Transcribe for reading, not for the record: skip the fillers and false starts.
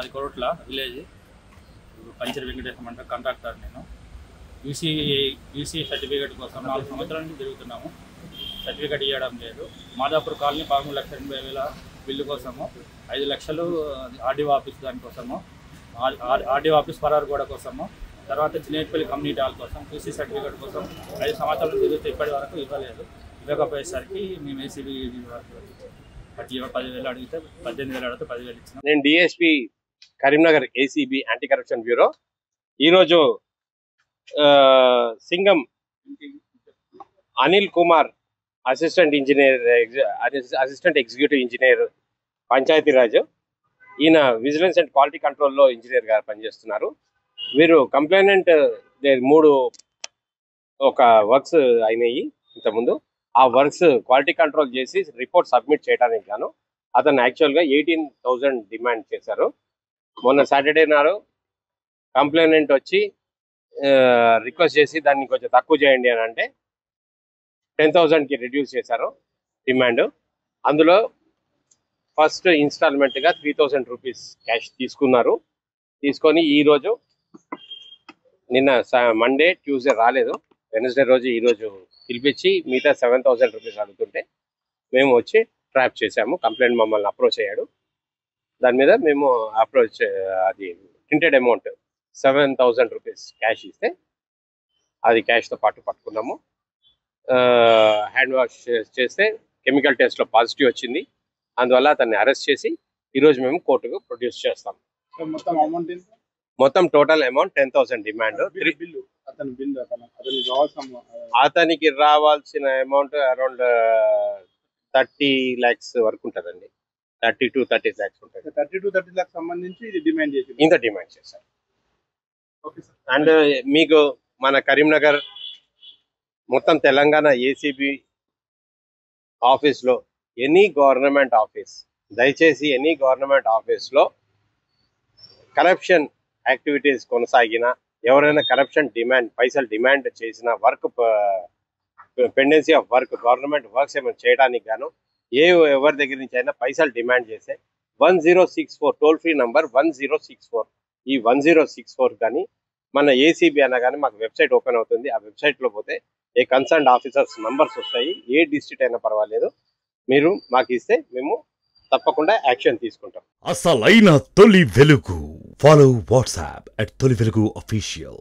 మాది Koratla village puncture Venkateswara మండల contractor. నేను యూసీ సర్టిఫికేట్ కోసం 4 సంవత్సరాల నుంచి తిరుగుతున్నాము. సర్టిఫికేట్ ఇవ్వడం లేదు. మాదాపూర్ కాలనీ 13,80,000 బిల్లు కోసము, 5 లక్షలు ఆర్డీఓ ఆఫీస్ దానికోసము, ఆర్డీఓ ఆఫీస్ పరారుగూడ కోసము, తర్వాత చినేపల్లి కమ్యూనిటీ హాల్ కోసం యూసీ సర్టిఫికేట్ కోసం 5 సంవత్సరాలు తిరిగితే ఇప్పటి వరకు ఇవ్వలేదు. ఇవ్వకపోయేసరికి మేము ఏసీబీ 10,000 అడిగితే 18,000 అడిగితే 10,000 ఇచ్చినాం. నేను DSP Karimnagar ACB anti corruption bureau. ఈరోజు Singam Anil Kumar assistant executive engineer Panchayati Raj, ఈయన విజిలెన్స్ అండ్ క్వాలిటీ కంట్రోల్లో ఇంజనీర్ గారు పనిచేస్తున్నారు. వీరు కంప్లైనెంట్ 3 వర్క్స్ అయినాయి ఇంతకుముందు. ఆ వర్క్స్ క్వాలిటీ కంట్రోల్ చేసి రిపోర్ట్ సబ్మిట్ చేయడానికి గాను అతను యాక్చువల్గా 18,000 డిమాండ్ చేశారు. మొన్న సాటర్డే నాడు కంప్లైనెంట్ వచ్చి రిక్వెస్ట్ చేసి దాన్ని కొంచెం తక్కువ చేయండి అని అంటే 10,000కి రిడ్యూస్ చేశారు డిమాండ్. అందులో ఫస్ట్ ఇన్స్టాల్మెంట్గా 3,000 రూపీస్ క్యాష్ తీసుకున్నారు. తీసుకొని ఈరోజు నిన్న మండే ట్యూస్డే రాలేదు, వెనస్డే రోజు ఈరోజు పిలిపించి మిగతా 7,000 రూపీస్ అడుగుతుంటే మేము వచ్చి ట్రాప్ చేశాము. కంప్లైంట్ మమ్మల్ని అప్రోచ్ అయ్యాడు. దాని మీద మేము అప్రోచ్ అది ప్రింటెడ్ అమౌంట్ 7,000 రూపీస్ క్యాష్ ఇస్తే అది క్యాష్తో పాటు పట్టుకున్నాము. హ్యాండ్ వాష్ చేస్తే కెమికల్ టెస్ట్లో పాజిటివ్ వచ్చింది. అందువల్ల అతన్ని అరెస్ట్ చేసి ఈరోజు మేము కోర్టుకు ప్రొడ్యూస్ చేస్తాం. మొత్తం టోటల్ అమౌంట్ 10,000 డిమాండ్. అతనికి రావాల్సిన అమౌంట్ అరౌండ్ 30 lakhs వరకు ఉంటుందండి. 30 to 30 lakhs ఉంటుంది. 30 to 30 lakhs సంబంధించి ఇంత డిమాండ్ చేశారు. అండ్ మీకు మన కరీంనగర్ మొత్తం తెలంగాణ ఏసీబీ ఆఫీస్లో ఎనీ గవర్నమెంట్ ఆఫీస్, దయచేసి ఎనీ గవర్నమెంట్ ఆఫీస్లో కరప్షన్ యాక్టివిటీస్ కొనసాగిన, ఎవరైనా కరప్షన్ డిమాండ్ పైసలు డిమాండ్ చేసిన, work pendency of work government works ఏమైనా చేయడానికి గాను ఎవరి దగ్గర నుంచి అయినా పైసలు డిమాండ్ చేస్తే 1064 టోల్ ఫ్రీ నంబర్ 1064, ఈ 1064 కానీ మన ఏసీబీ అన్న కానీ మాకు వెబ్సైట్ ఓపెన్ అవుతుంది. ఆ వెబ్సైట్లో పోతే ఏ కన్సర్న్డ్ ఆఫీసర్స్ నంబర్స్ వస్తాయి. ఏ డిస్ట్రిక్ట్ అయినా పర్వాలేదు, మీరు మాకు ఇస్తే మేము తప్పకుండా యాక్షన్ తీసుకుంటాం. అసలైన తొలి వెలుగు. ఫాలో వాట్సాప్ @తొలి వెలుగు official.